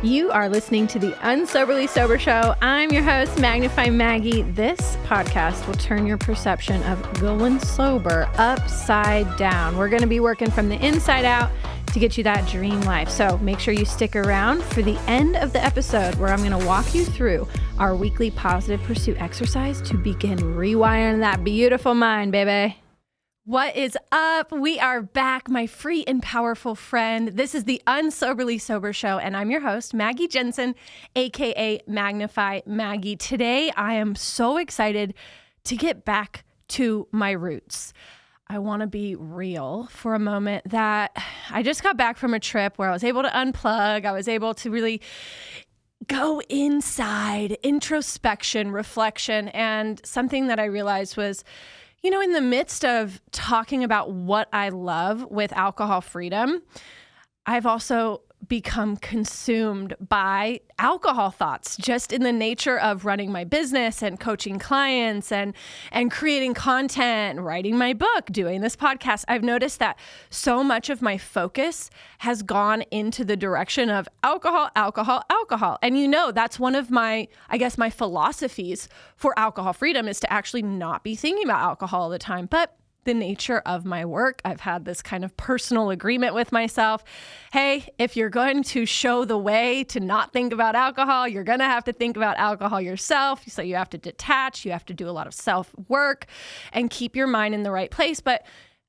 You are listening to the Unsoberly Sober Show. I'm your host, Magnify Maggie. This podcast will turn your perception of going sober upside down. We're going to be working from the inside out to get you that dream life. So make sure you stick around for the end of the episode where I'm going to walk you through our weekly positive pursuit exercise to begin rewiring that beautiful mind, baby. What is up? We are back, my free and powerful friend. This is the Unsoberly Sober Show, and I'm your host, Maggie Jensen, aka Magnify Maggie. Today, I am so excited to get back to my roots. I want to be real for a moment that I just got back from a trip where I was able to unplug. I was able to really go inside, introspection, reflection, and something that I realized was, you know, in the midst of talking about what I love with alcohol freedom, I've also become consumed by alcohol thoughts just in the nature of running my business and coaching clients and creating content, writing my book, doing this podcast. I've noticed that so much of my focus has gone into the direction of alcohol, alcohol, alcohol. And you know, that's one of my philosophies for alcohol freedom is to actually not be thinking about alcohol all the time. But the nature of my work, I've had this kind of personal agreement with myself. Hey, if you're going to show the way to not think about alcohol, you're going to have to think about alcohol yourself. So you have to detach, you have to do a lot of self-work and keep your mind in the right place. But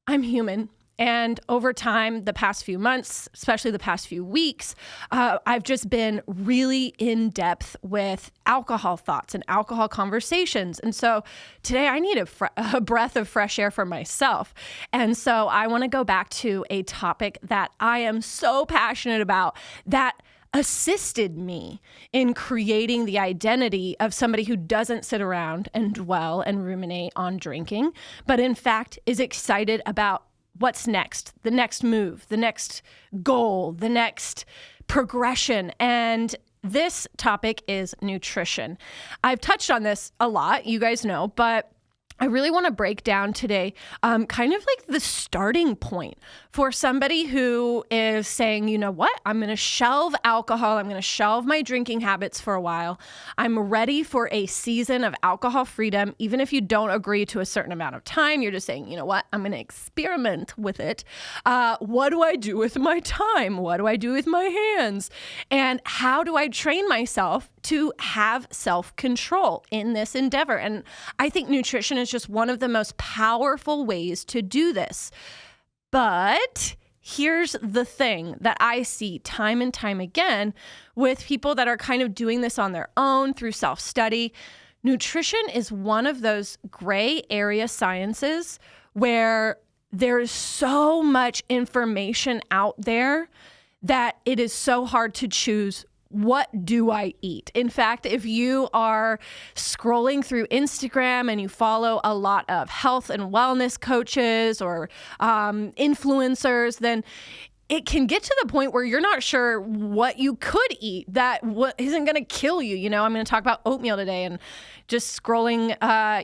I'm human. And over time, the past few months, especially the past few weeks, I've just been really in depth with alcohol thoughts and alcohol conversations. And so today I need a breath of fresh air for myself. And so I want to go back to a topic that I am so passionate about that assisted me in creating the identity of somebody who doesn't sit around and dwell and ruminate on drinking, but in fact is excited about what's next, the next move, the next goal, the next progression. And this topic is nutrition. I've touched on this a lot, you guys know, but I really want to break down today kind of like the starting point for somebody who is saying, you know what, I'm going to shelve alcohol. I'm going to shelve my drinking habits for a while. I'm ready for a season of alcohol freedom. Even if you don't agree to a certain amount of time, you're just saying, you know what, I'm going to experiment with it. What do I do with my time? What do I do with my hands? And how do I train myself to have self-control in this endeavor? And I think nutrition is just one of the most powerful ways to do this. But here's the thing that I see time and time again with people that are kind of doing this on their own through self-study. Nutrition is one of those gray area sciences where there's so much information out there that it is so hard to choose what do I eat? In fact, if you are scrolling through Instagram and you follow a lot of health and wellness coaches or influencers, then it can get to the point where you're not sure what you could eat that isn't going to kill you. You know, I'm going to talk about oatmeal today, and just scrolling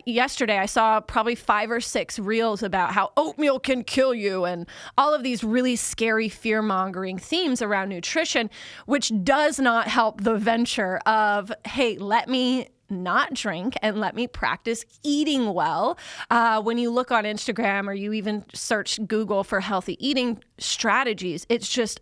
yesterday, I saw probably 5 or 6 reels about how oatmeal can kill you and all of these really scary fear-mongering themes around nutrition, which does not help the venture of, hey, let me not drink and let me practice eating well. When you look on Instagram or you even search Google for healthy eating strategies, it's just,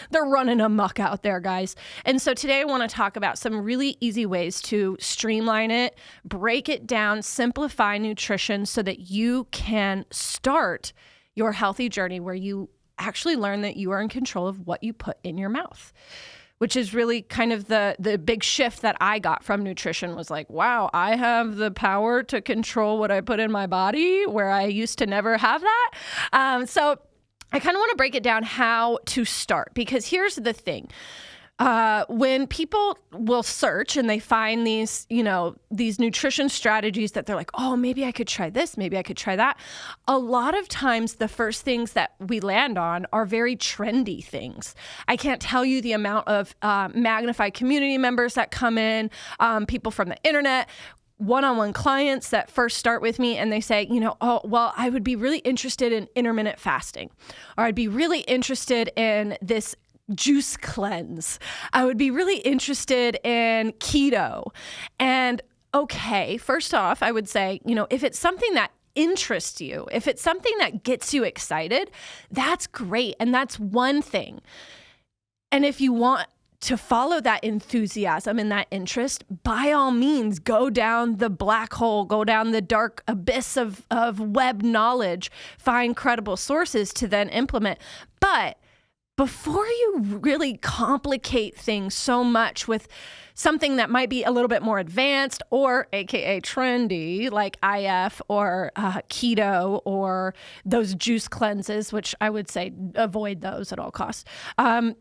they're running amok out there, guys. And so today I want to talk about some really easy ways to streamline it, break it down, simplify nutrition so that you can start your healthy journey where you actually learn that you are in control of what you put in your mouth, which is really kind of the big shift that I got from nutrition was like, wow, I have the power to control what I put in my body where I used to never have that. So I kind of want to break it down how to start, because here's the thing. When people will search and they find these nutrition strategies that they're like, oh, maybe I could try this, maybe I could try that. A lot of times the first things that we land on are very trendy things. I can't tell you the amount of Magnify community members that come in, people from the internet, one-on-one clients that first start with me and they say, oh, well, I would be really interested in intermittent fasting, or I'd be really interested in this juice cleanse. I would be really interested in keto. And okay, first off, I would say, if it's something that interests you, if it's something that gets you excited, that's great. And that's one thing. And if you want to follow that enthusiasm and that interest, by all means, go down the black hole, go down the dark abyss of web knowledge, find credible sources to then implement. But before you really complicate things so much with something that might be a little bit more advanced or AKA trendy, like IF or keto or those juice cleanses, which I would say avoid those at all costs.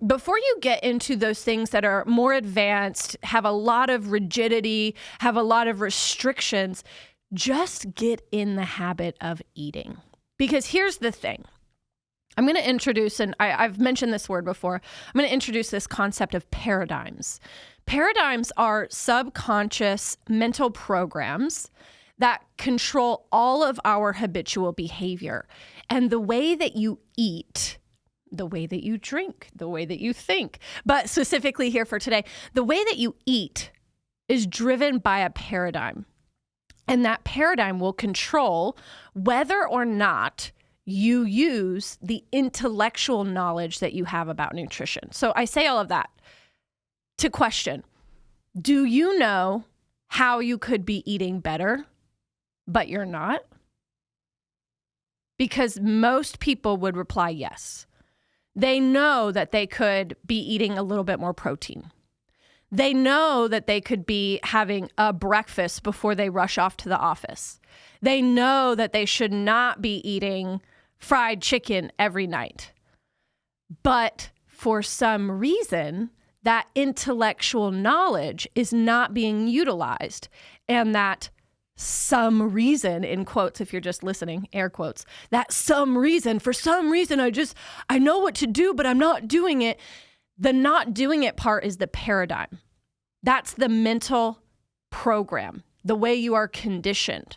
Before you get into those things that are more advanced, have a lot of rigidity, have a lot of restrictions, just get in the habit of eating. Because here's the thing. I'm going to introduce, and I've mentioned this word before, I'm going to introduce this concept of paradigms. Paradigms are subconscious mental programs that control all of our habitual behavior. And the way that you eat, the way that you drink, the way that you think, but specifically here for today, the way that you eat is driven by a paradigm. And that paradigm will control whether or not you use the intellectual knowledge that you have about nutrition. So I say all of that to question, do you know how you could be eating better, but you're not? Because most people would reply yes. They know that they could be eating a little bit more protein. They know that they could be having a breakfast before they rush off to the office. They know that they should not be eating fried chicken every night. But for some reason, that intellectual knowledge is not being utilized. And that some reason, in quotes, if you're just listening, air quotes, that some reason, for some reason, I know what to do, but I'm not doing it. The not doing it part is the paradigm. That's the mental program, the way you are conditioned.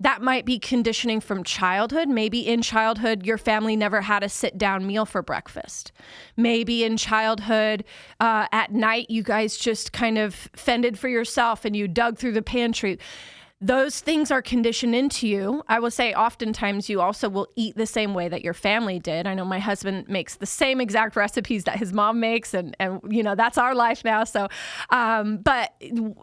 That might be conditioning from childhood. Maybe in childhood, your family never had a sit-down meal for breakfast. Maybe in childhood, at night, you guys just kind of fended for yourself and you dug through the pantry. Those things are conditioned into you. I will say oftentimes you also will eat the same way that your family did. I know my husband makes the same exact recipes that his mom makes, and that's our life now. So, but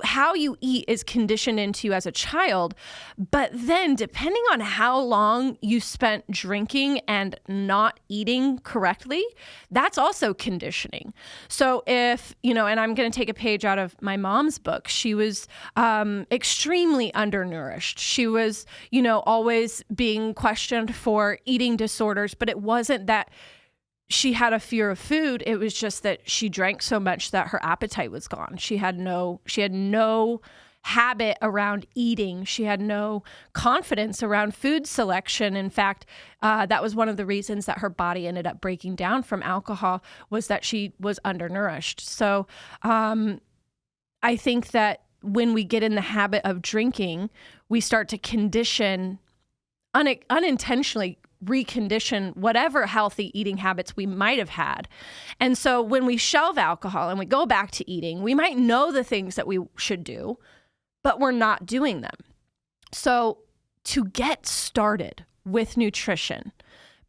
how you eat is conditioned into you as a child. But then depending on how long you spent drinking and not eating correctly, that's also conditioning. So if, and I'm going to take a page out of my mom's book, she was extremely undernourished. She was, always being questioned for eating disorders, but it wasn't that she had a fear of food. It was just that she drank so much that her appetite was gone. She had no habit around eating. She had no confidence around food selection. In fact, that was one of the reasons that her body ended up breaking down from alcohol, was that she was undernourished. So I think that when we get in the habit of drinking, we start to condition, unintentionally recondition whatever healthy eating habits we might have had. And so when we shelve alcohol and we go back to eating, we might know the things that we should do, but we're not doing them. So to get started with nutrition,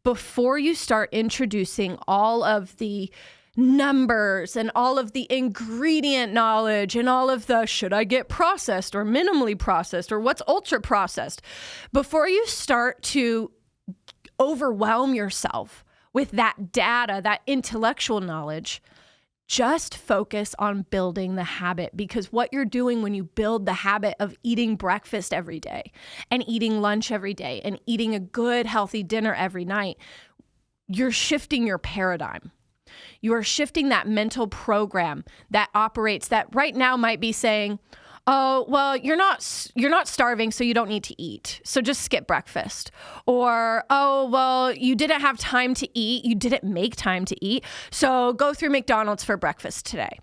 before you start introducing all of the numbers and all of the ingredient knowledge and all of the should I get processed or minimally processed or what's ultra processed, before you start to overwhelm yourself with that data, that intellectual knowledge, just focus on building the habit. Because what you're doing when you build the habit of eating breakfast every day and eating lunch every day and eating a good healthy dinner every night, you're shifting your paradigm. You are shifting that mental program that operates, that right now might be saying, oh, well, you're not starving, so you don't need to eat. So just skip breakfast. Or, oh, well, you didn't have time to eat. You didn't make time to eat. So go through McDonald's for breakfast today.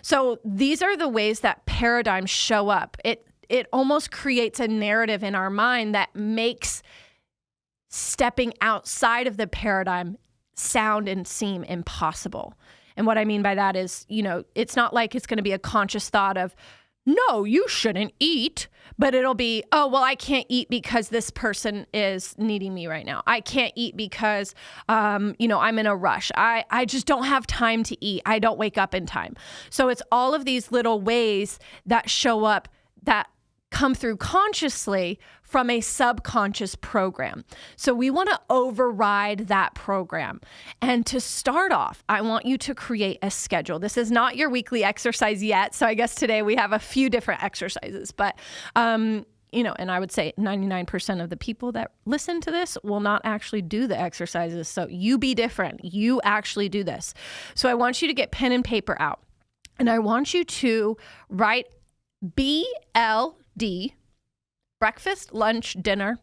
So these are the ways that paradigms show up. It almost creates a narrative in our mind that makes stepping outside of the paradigm sound and seem impossible. And what I mean by that is, it's not like it's going to be a conscious thought of, no, you shouldn't eat, but it'll be, oh, well, I can't eat because this person is needing me right now. I can't eat because, I'm in a rush. I just don't have time to eat. I don't wake up in time. So it's all of these little ways that show up that come through consciously from a subconscious program. So we want to override that program. And to start off, I want you to create a schedule. This is not your weekly exercise yet. So I guess today we have a few different exercises, but and I would say 99% of the people that listen to this will not actually do the exercises. So you be different. You actually do this. So I want you to get pen and paper out, and I want you to write BLD, breakfast, lunch, dinner,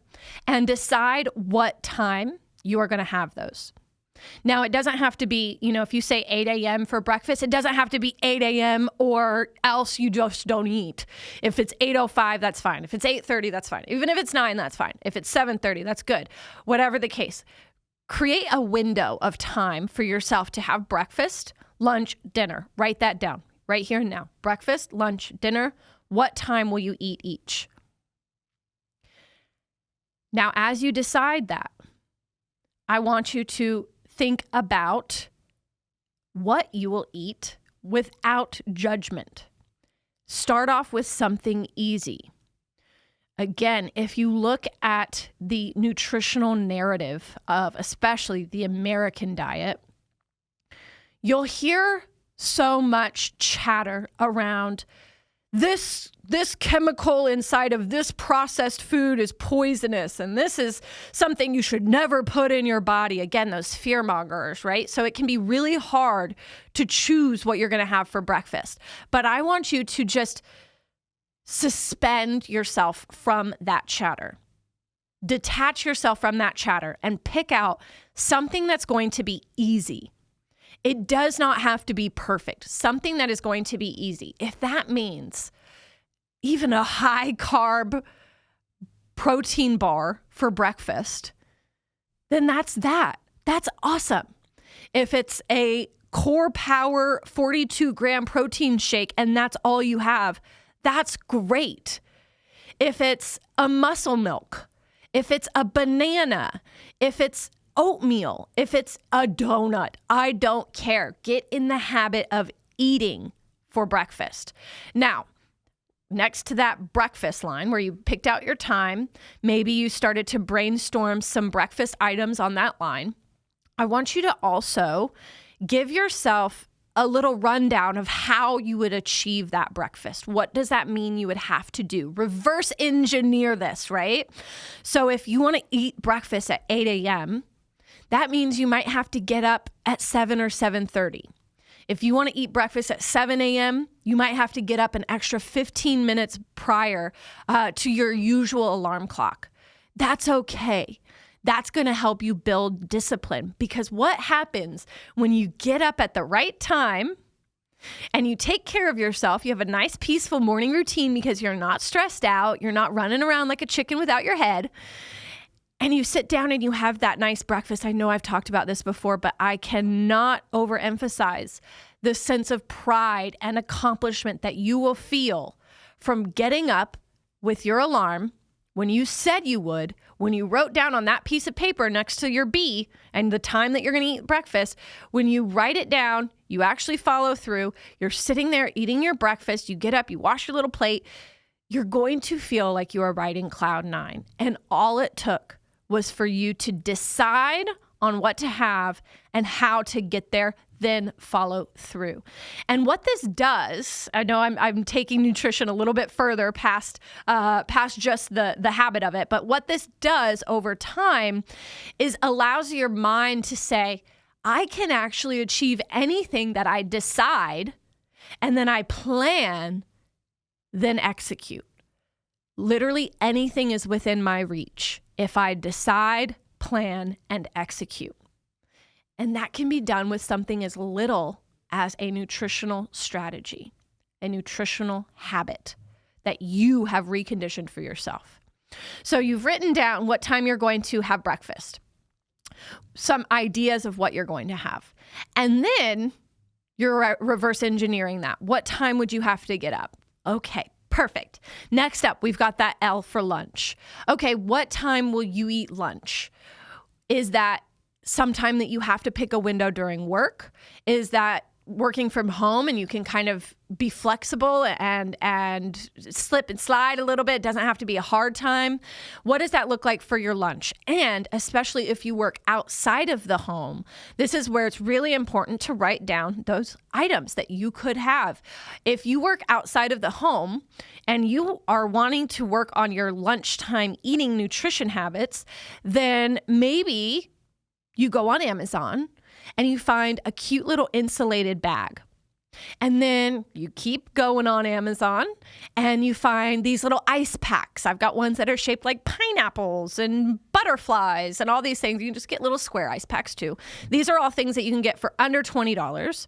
and decide what time you are going to have those. Now, it doesn't have to be, if you say 8 a.m. for breakfast, it doesn't have to be 8 a.m. or else you just don't eat. If it's 8:05, that's fine. If it's 8:30, that's fine. Even if it's 9, that's fine. If it's 7:30, that's good. Whatever the case, create a window of time for yourself to have breakfast, lunch, dinner. Write that down right here and now. Breakfast, lunch, dinner. What time will you eat each? Now, as you decide that, I want you to think about what you will eat without judgment. Start off with something easy. Again, if you look at the nutritional narrative of especially the American diet, you'll hear so much chatter around this chemical inside of this processed food is poisonous, and this is something you should never put in your body. Again, those fear mongers, right? So it can be really hard to choose what you're going to have for breakfast. But I want you to just suspend yourself from that chatter. Detach yourself from that chatter and pick out something that's going to be easy. It does not have to be perfect. Something that is going to be easy. If that means even a high carb protein bar for breakfast, then that's that. That's awesome. If it's a Core Power 42 gram protein shake and that's all you have, that's great. If it's a muscle milk, if it's a banana, if it's oatmeal, if it's a donut, I don't care. Get in the habit of eating for breakfast. Now, next to that breakfast line where you picked out your time, maybe you started to brainstorm some breakfast items on that line. I want you to also give yourself a little rundown of how you would achieve that breakfast. What does that mean you would have to do? Reverse engineer this, right? So if you want to eat breakfast at 8 a.m., that means you might have to get up at 7 or 7:30. If you want to eat breakfast at 7 a.m., you might have to get up an extra 15 minutes prior to your usual alarm clock. That's okay. That's going to help you build discipline, because what happens when you get up at the right time and you take care of yourself, you have a nice peaceful morning routine because you're not stressed out, you're not running around like a chicken without your head, and you sit down and you have that nice breakfast. I know I've talked about this before, but I cannot overemphasize the sense of pride and accomplishment that you will feel from getting up with your alarm when you said you would, when you wrote down on that piece of paper next to your B and the time that you're going to eat breakfast. When you write it down, you actually follow through, you're sitting there eating your breakfast, you get up, you wash your little plate, you're going to feel like you are riding cloud nine. And all it took was for you to decide on what to have and how to get there, then follow through. And what this does, I know I'm taking nutrition a little bit further past just the habit of it, but what this does over time is allows your mind to say, I can actually achieve anything that I decide, and then I plan, then execute. Literally anything is within my reach if I decide, plan, and execute. And that can be done with something as little as a nutritional strategy, a nutritional habit that you have reconditioned for yourself. So you've written down what time you're going to have breakfast, some ideas of what you're going to have. And then You're reverse engineering that. What time would you have to get up? Okay, perfect. Next up, we've got that L for lunch. Okay, what time will you eat lunch? Is that sometime that you have to pick a window during work? Is that working from home and you can kind of be flexible and slip and slide a little bit? It doesn't have to be a hard time. What does that look like for your lunch? And especially if you work outside of the home, this is where it's really important to write down those items that you could have. If you work outside of the home and you are wanting to work on your lunchtime eating nutrition habits, then maybe you go on Amazon and you find a cute little insulated bag. And then you keep going on Amazon and you find these little ice packs. I've got ones that are shaped like pineapples and butterflies and all these things. You can just get little square ice packs too. These are all things that you can get for under $20.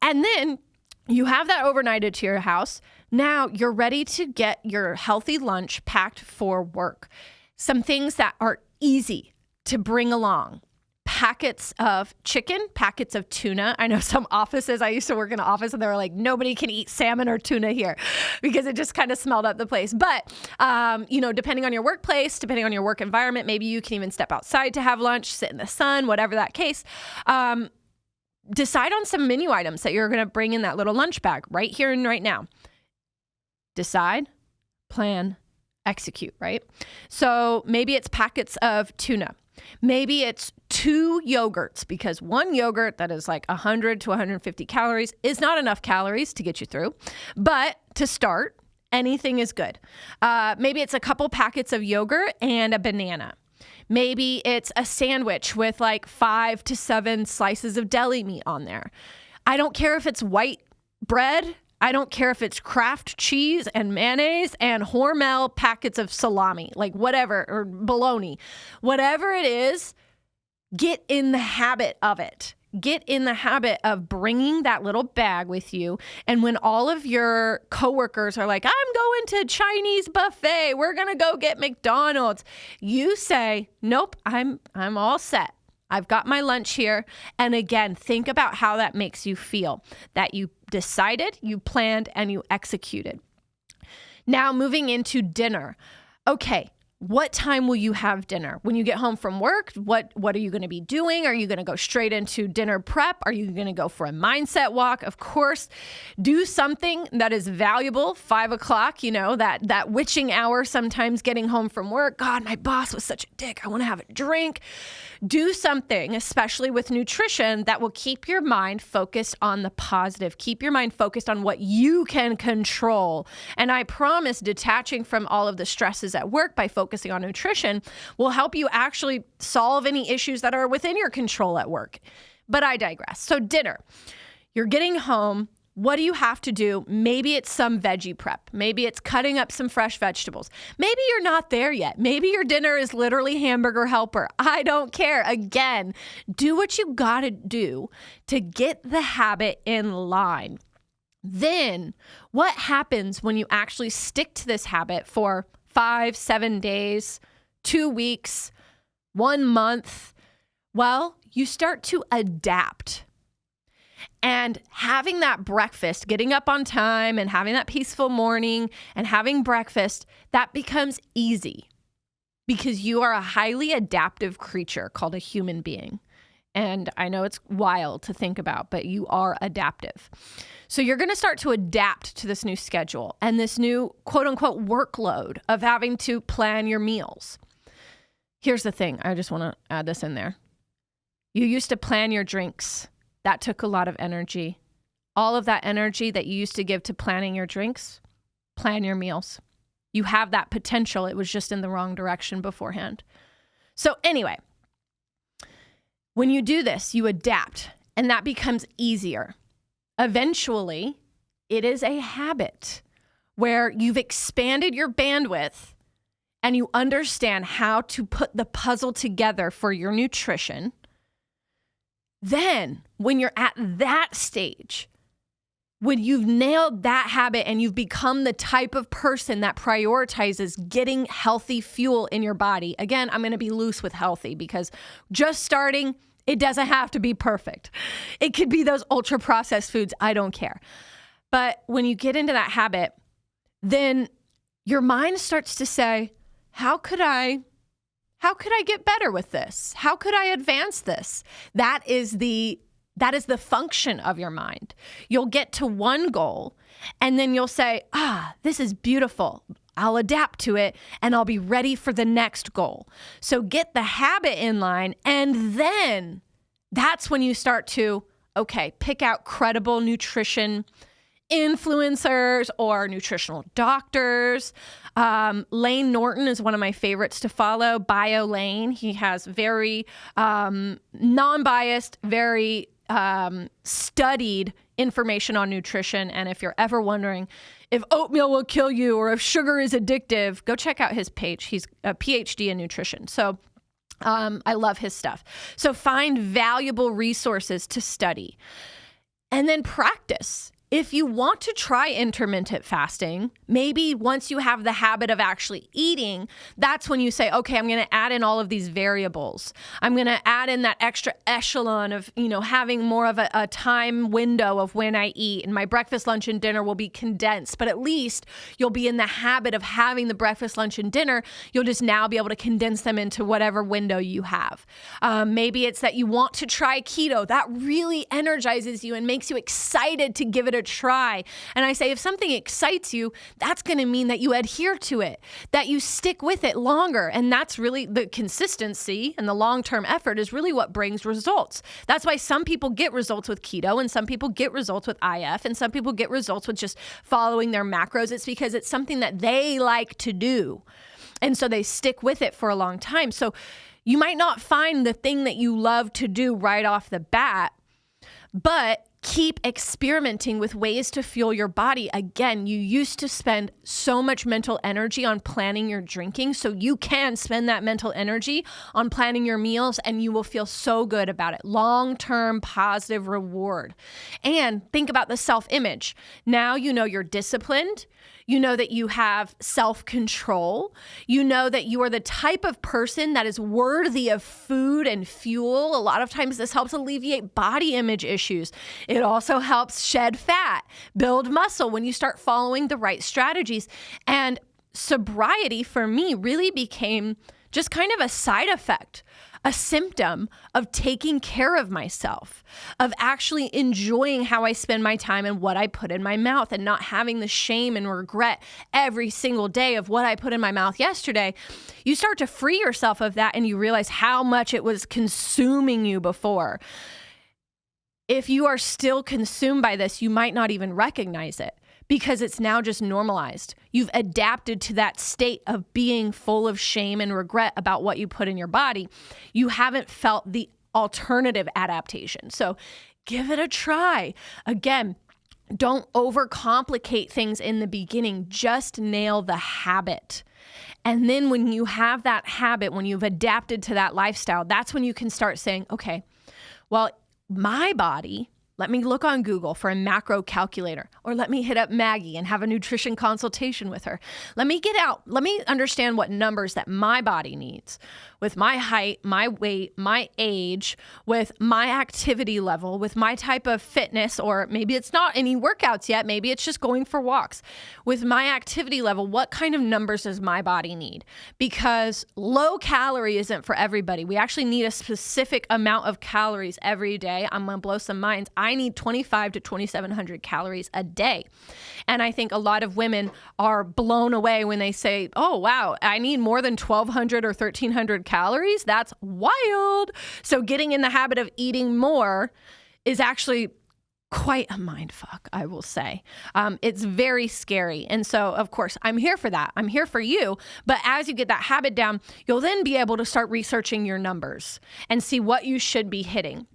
And then you have that overnighted to your house. Now you're ready to get your healthy lunch packed for work. Some things that are easy to bring along. Packets of chicken, packets of tuna. I know some offices, I used to work in an office and they were like, nobody can eat salmon or tuna here because it just kind of smelled up the place. But, depending on your workplace, depending on your work environment, maybe you can even step outside to have lunch, sit in the sun, whatever that case. Decide on some menu items that you're going to bring in that little lunch bag right here and right now. Decide, plan, execute, right? So maybe it's packets of tuna. Maybe it's 2 yogurts, because one yogurt that is like 100 to 150 calories is not enough calories to get you through. But to start, anything is good. Maybe it's a couple packets of yogurt and a banana. Maybe it's a sandwich with like 5 to 7 slices of deli meat on there. I don't care if it's white bread. I don't care if it's Kraft cheese and mayonnaise and Hormel packets of salami, like whatever, or bologna. Whatever it is, get in the habit of it. Get in the habit of bringing that little bag with you. And when all of your coworkers are like, I'm going to Chinese buffet, we're going to go get McDonald's, you say, nope, I'm all set. I've got my lunch here. And again, think about how that makes you feel, that you decided, you planned, and you executed. Now moving into dinner. Okay, what time will you have dinner? When you get home from work, what are you going to be doing? Are you going to go straight into dinner prep? Are you going to go for a mindset walk? Of course, do something that is valuable. 5 o'clock, that witching hour, sometimes getting home from work. God, my boss was such a dick. I want to have a drink. Do something, especially with nutrition, that will keep your mind focused on the positive. Keep your mind focused on what you can control. And I promise detaching from all of the stresses at work by focusing on nutrition will help you actually solve any issues that are within your control at work. But I digress. So dinner, you're getting home. What do you have to do? Maybe it's some veggie prep. Maybe it's cutting up some fresh vegetables. Maybe you're not there yet. Maybe your dinner is literally hamburger helper. I don't care. Again, do what you got to do to get the habit in line. Then what happens when you actually stick to this habit for 5, 7 days, 2 weeks, 1 month? Well, you start to adapt. And having that breakfast, getting up on time and having that peaceful morning and having breakfast, that becomes easy because you are a highly adaptive creature called a human being. And I know it's wild to think about, but you are adaptive. So you're going to start to adapt to this new schedule and this new quote unquote workload of having to plan your meals. Here's the thing. I just want to add this in there. You used to plan your drinks. That took a lot of energy. All of that energy that you used to give to planning your drinks, plan your meals. You have that potential. It was just in the wrong direction beforehand. So anyway, when you do this, you adapt and that becomes easier. Eventually, it is a habit where you've expanded your bandwidth and you understand how to put the puzzle together for your nutrition. Then, when you're at that stage, when you've nailed that habit and you've become the type of person that prioritizes getting healthy fuel in your body, again, I'm going to be loose with healthy because just starting It doesn't have to be perfect. It could be those ultra processed foods. I don't care. But when you get into that habit, then your mind starts to say, how could I get better with this? How could I advance this? That is the function of your mind. You'll get to one goal and then you'll say, this is beautiful. I'll adapt to it and I'll be ready for the next goal. So get the habit in line, and then that's when you start to, pick out credible nutrition influencers or nutritional doctors. Lane Norton is one of my favorites to follow. Bio Lane. He has very non-biased, very studied information on nutrition. And if you're ever wondering if oatmeal will kill you or if sugar is addictive, go check out his page. He's a PhD in nutrition. So I love his stuff. So find valuable resources to study and then practice. If you want to try intermittent fasting, maybe once you have the habit of actually eating, that's when you say, okay, I'm going to add in all of these variables. I'm going to add in that extra echelon of, having more of a time window of when I eat, and my breakfast, lunch, and dinner will be condensed, but at least you'll be in the habit of having the breakfast, lunch, and dinner. You'll just now be able to condense them into whatever window you have. Maybe it's that you want to try keto. That really energizes you and makes you excited to give it a try. And I say, if something excites you, that's going to mean that you adhere to it, that you stick with it longer. And that's really the consistency, and the long-term effort is really what brings results. That's why some people get results with keto, and some people get results with IF, and some people get results with just following their macros. It's because it's something that they like to do. And so they stick with it for a long time. So you might not find the thing that you love to do right off the bat, but keep experimenting with ways to fuel your body. Again, you used to spend so much mental energy on planning your drinking, so you can spend that mental energy on planning your meals, and you will feel so good about it. Long-term positive reward. And think about the self-image. Now you know you're disciplined. You know that you have self-control. You know that you are the type of person that is worthy of food and fuel. A lot of times this helps alleviate body image issues. It also helps shed fat, build muscle when you start following the right strategies. And sobriety for me really became just kind of a side effect, a symptom of taking care of myself, of actually enjoying how I spend my time and what I put in my mouth, and not having the shame and regret every single day of what I put in my mouth yesterday. You start to free yourself of that, and you realize how much it was consuming you before. If you are still consumed by this, you might not even recognize it, because it's now just normalized. You've adapted to that state of being full of shame and regret about what you put in your body. You haven't felt the alternative adaptation. So give it a try. Again, don't overcomplicate things in the beginning. Just nail the habit. And then when you have that habit, when you've adapted to that lifestyle, that's when you can start saying, okay, well, my body, let me look on Google for a macro calculator, or let me hit up Maggie and have a nutrition consultation with her. Let me understand what numbers that my body needs with my height, my weight, my age, with my activity level, with my type of fitness, or maybe it's not any workouts yet. Maybe it's just going for walks. With my activity level, what kind of numbers does my body need? Because low calorie isn't for everybody. We actually need a specific amount of calories every day. I'm going to blow some minds. I need 2,500 to 2,700 calories a day. And I think a lot of women are blown away when they say, oh, wow, I need more than 1,200 or 1,300 calories. That's wild. So getting in the habit of eating more is actually quite a mind fuck, I will say. It's very scary. And so, of course, I'm here for that. I'm here for you. But as you get that habit down, you'll then be able to start researching your numbers and see what you should be hitting.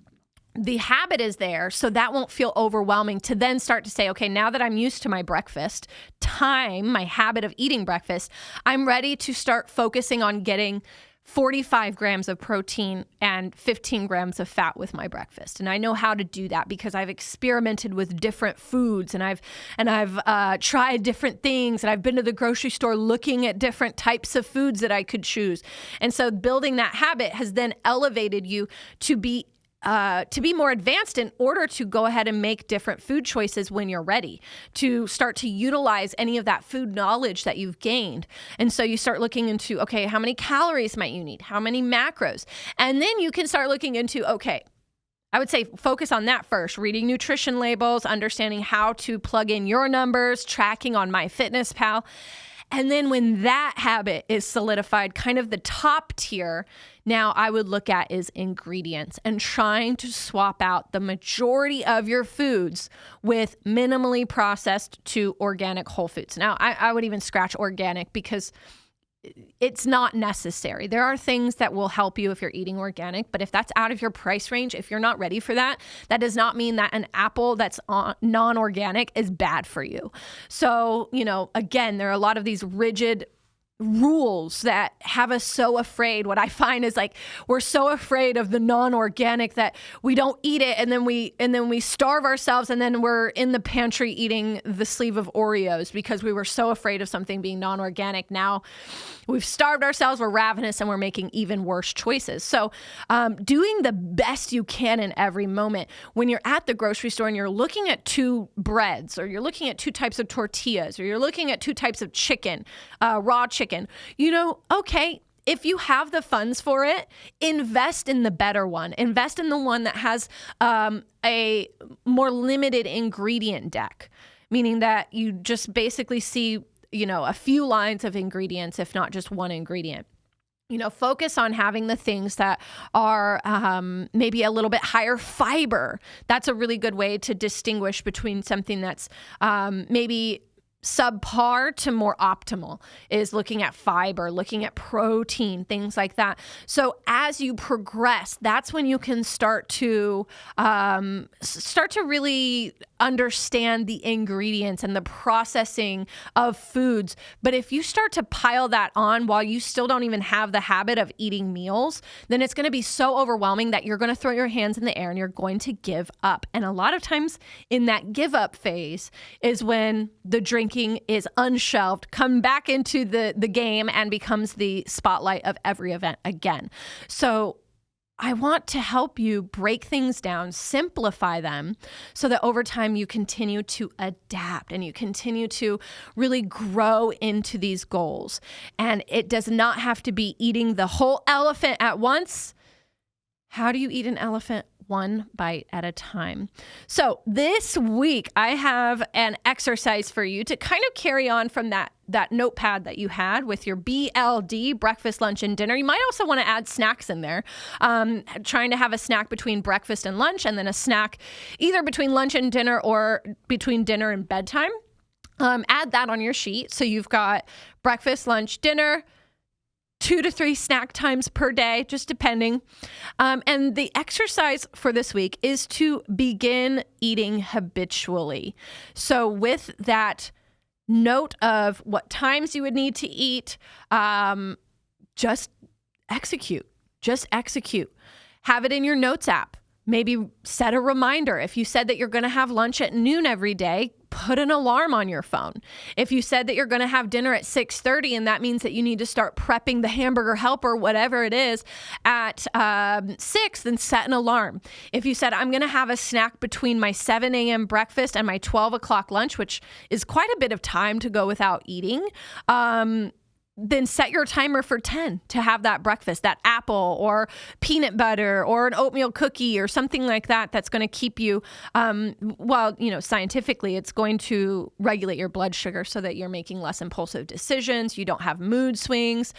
The habit is there, so that won't feel overwhelming to then start to say, okay, now that I'm used to my breakfast time, my habit of eating breakfast, I'm ready to start focusing on getting 45 grams of protein and 15 grams of fat with my breakfast. And I know how to do that because I've experimented with different foods, and I've tried different things, and I've been to the grocery store looking at different types of foods that I could choose. And so building that habit has then elevated you to be to be more advanced in order to go ahead and make different food choices when you're ready, to start to utilize any of that food knowledge that you've gained. And so you start looking into, okay, how many calories might you need? How many macros? And then you can start looking into, okay, I would say focus on that first, reading nutrition labels, understanding how to plug in your numbers, tracking on MyFitnessPal. And then when that habit is solidified, kind of the top tier now I would look at is ingredients and trying to swap out the majority of your foods with minimally processed to organic whole foods. Now, I would even scratch organic because it's not necessary. There are things that will help you if you're eating organic, but if that's out of your price range, if you're not ready for that, that does not mean that an apple that's non-organic is bad for you. So, again, there are a lot of these rigid rules that have us so afraid. What I find is we're so afraid of the non-organic that we don't eat it, and then we starve ourselves, and then we're in the pantry eating the sleeve of Oreos because we were so afraid of something being non-organic. Now we've starved ourselves, we're ravenous, and we're making even worse choices. So doing the best you can in every moment. When you're at the grocery store and you're looking at two breads, or you're looking at two types of tortillas, or you're looking at two types of chicken, raw chicken, okay, if you have the funds for it, invest in the better one. Invest in the one that has a more limited ingredient deck, meaning that you just basically see, a few lines of ingredients, if not just one ingredient. Focus on having the things that are maybe a little bit higher fiber. That's a really good way to distinguish between something that's maybe subpar to more optimal, is looking at fiber, looking at protein, things like that. So as you progress, that's when you can start to really understand the ingredients and the processing of foods. But if you start to pile that on while you still don't even have the habit of eating meals, then it's going to be so overwhelming that you're going to throw your hands in the air and you're going to give up. And a lot of times in that give up phase is when the drinking is unshelved, come back into the game, and becomes the spotlight of every event again. So I want to help you break things down, simplify them, so that over time you continue to adapt and you continue to really grow into these goals. And it does not have to be eating the whole elephant at once. How do you eat an elephant? One bite at a time. So this week, I have an exercise for you to kind of carry on from that notepad that you had with your BLD, breakfast, lunch, and dinner. You might also want to add snacks in there. Trying to have a snack between breakfast and lunch, and then a snack either between lunch and dinner or between dinner and bedtime. Add that on your sheet. So you've got breakfast, lunch, dinner, 2 to 3 snack times per day, just depending. And the exercise for this week is to begin eating habitually. So with that note of what times you would need to eat, just execute. Have it in your notes app. Maybe set a reminder. If you said that you're going to have lunch at noon every day, put an alarm on your phone. If you said that you're going to have dinner at 6:30 and that means that you need to start prepping the hamburger helper, whatever it is, at 6, then set an alarm. If you said, I'm going to have a snack between my 7 a.m. breakfast and my 12 o'clock lunch, which is quite a bit of time to go without eating, then set your timer for 10 to have that breakfast, that apple or peanut butter or an oatmeal cookie or something like that that's going to keep you, scientifically, it's going to regulate your blood sugar so that you're making less impulsive decisions. You don't have mood swings.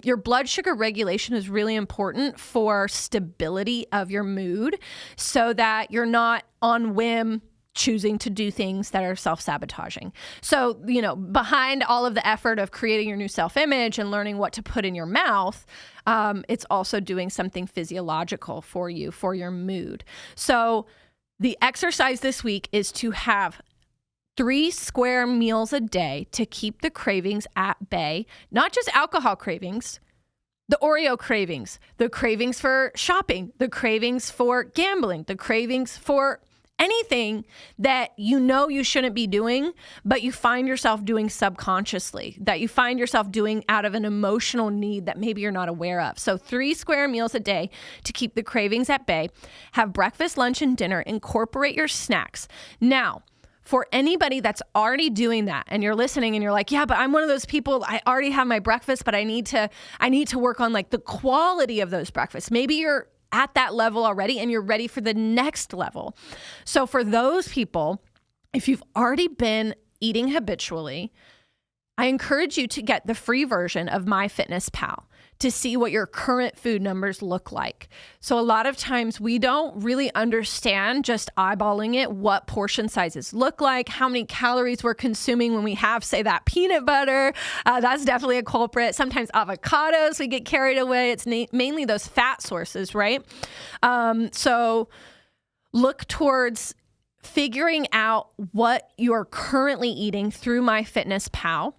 Your blood sugar regulation is really important for stability of your mood so that you're not on whim choosing to do things that are self-sabotaging. So, behind all of the effort of creating your new self-image and learning what to put in your mouth, it's also doing something physiological for you, for your mood. So the exercise this week is to have 3 square meals a day to keep the cravings at bay, not just alcohol cravings, the Oreo cravings, the cravings for shopping, the cravings for gambling, the cravings for anything that you know you shouldn't be doing, but you find yourself doing subconsciously, that you find yourself doing out of an emotional need that maybe you're not aware of. So 3 square meals a day to keep the cravings at bay. Have breakfast, lunch, and dinner. Incorporate your snacks. Now, for anybody that's already doing that and you're listening and you're like, yeah, but I'm one of those people, I already have my breakfast, but I need to work on like the quality of those breakfasts. Maybe you're at that level already and you're ready for the next level. So for those people, if you've already been eating habitually, I encourage you to get the free version of MyFitnessPal to see what your current food numbers look like. So a lot of times we don't really understand, just eyeballing it, what portion sizes look like, how many calories we're consuming when we have, say, that peanut butter. That's definitely a culprit. Sometimes avocados, we get carried away. It's mainly those fat sources, right? So look towards figuring out what you're currently eating through MyFitnessPal.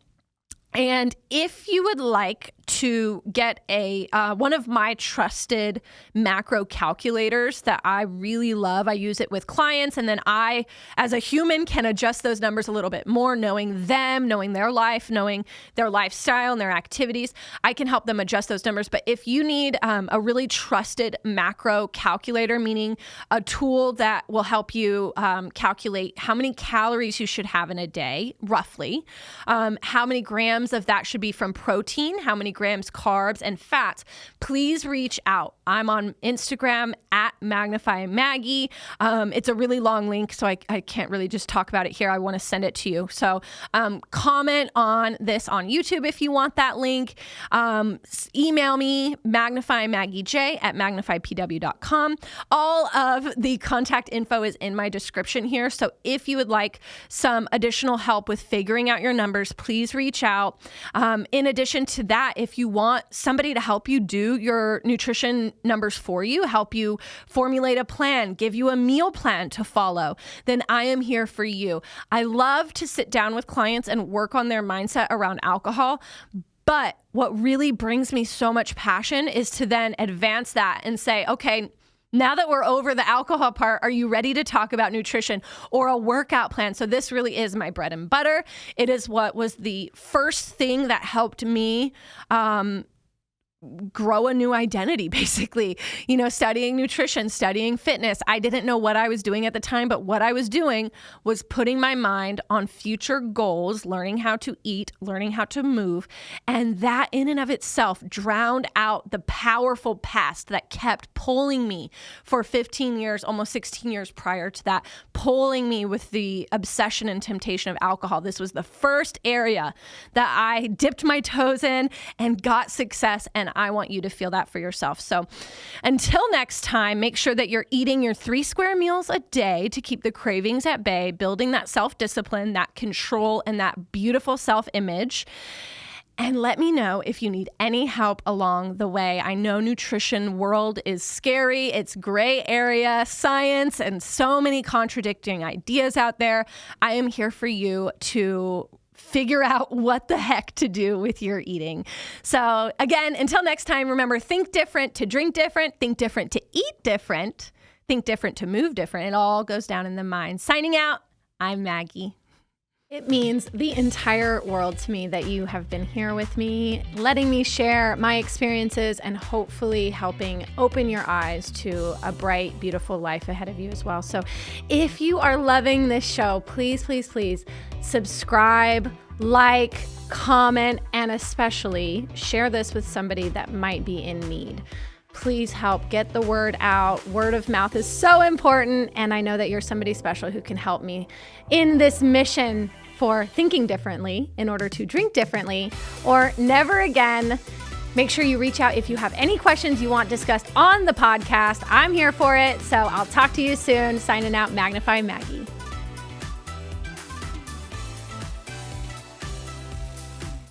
And if you would like to get one of my trusted macro calculators that I really love, I use it with clients, and then I, as a human, can adjust those numbers a little bit more, knowing them, knowing their life, knowing their lifestyle and their activities. I can help them adjust those numbers. But if you need a really trusted macro calculator, meaning a tool that will help you calculate how many calories you should have in a day, roughly, how many grams of that should be from protein, how many grams carbs and fats, please reach out. I'm on Instagram at Magnify Maggie. It's a really long link, so I can't really just talk about it here. I want to send it to you. So comment on this on YouTube if you want that link. Email me, magnifymaggiej@magnifypw.com. All of the contact info is in my description here. So if you would like some additional help with figuring out your numbers, please reach out. In addition to that, if you want somebody to help you do your nutrition numbers for you, help you formulate a plan, give you a meal plan to follow, then I am here for you. I love to sit down with clients and work on their mindset around alcohol. But what really brings me so much passion is to then advance that and say, okay, now that we're over the alcohol part, are you ready to talk about nutrition or a workout plan? So this really is my bread and butter. It is what was the first thing that helped me grow a new identity, basically, studying nutrition, studying fitness. I didn't know what I was doing at the time, but what I was doing was putting my mind on future goals, learning how to eat, learning how to move. And that in and of itself drowned out the powerful past that kept pulling me for 15 years, almost 16 years prior to that, pulling me with the obsession and temptation of alcohol. This was the first area that I dipped my toes in and got success. And I want you to feel that for yourself. So until next time, make sure that you're eating your 3 square meals a day to keep the cravings at bay, building that self-discipline, that control, and that beautiful self-image. And let me know if you need any help along the way. I know nutrition world is scary. It's gray area science and so many contradicting ideas out there. I am here for you to figure out what the heck to do with your eating. So again, until next time, remember, think different to drink different, think different to eat different, think different to move different. It all goes down in the mind. Signing out, I'm Maggie. It means the entire world to me that you have been here with me, letting me share my experiences and hopefully helping open your eyes to a bright, beautiful life ahead of you as well. So if you are loving this show, please, please, please subscribe, like, comment, and especially share this with somebody that might be in need. Please help get the word out. Word of mouth is so important, and I know that you're somebody special who can help me in this mission for thinking differently in order to drink differently or never again. Make sure you reach out if you have any questions you want discussed on the podcast. I'm here for it, so I'll talk to you soon. Signing out, Magnify Maggie.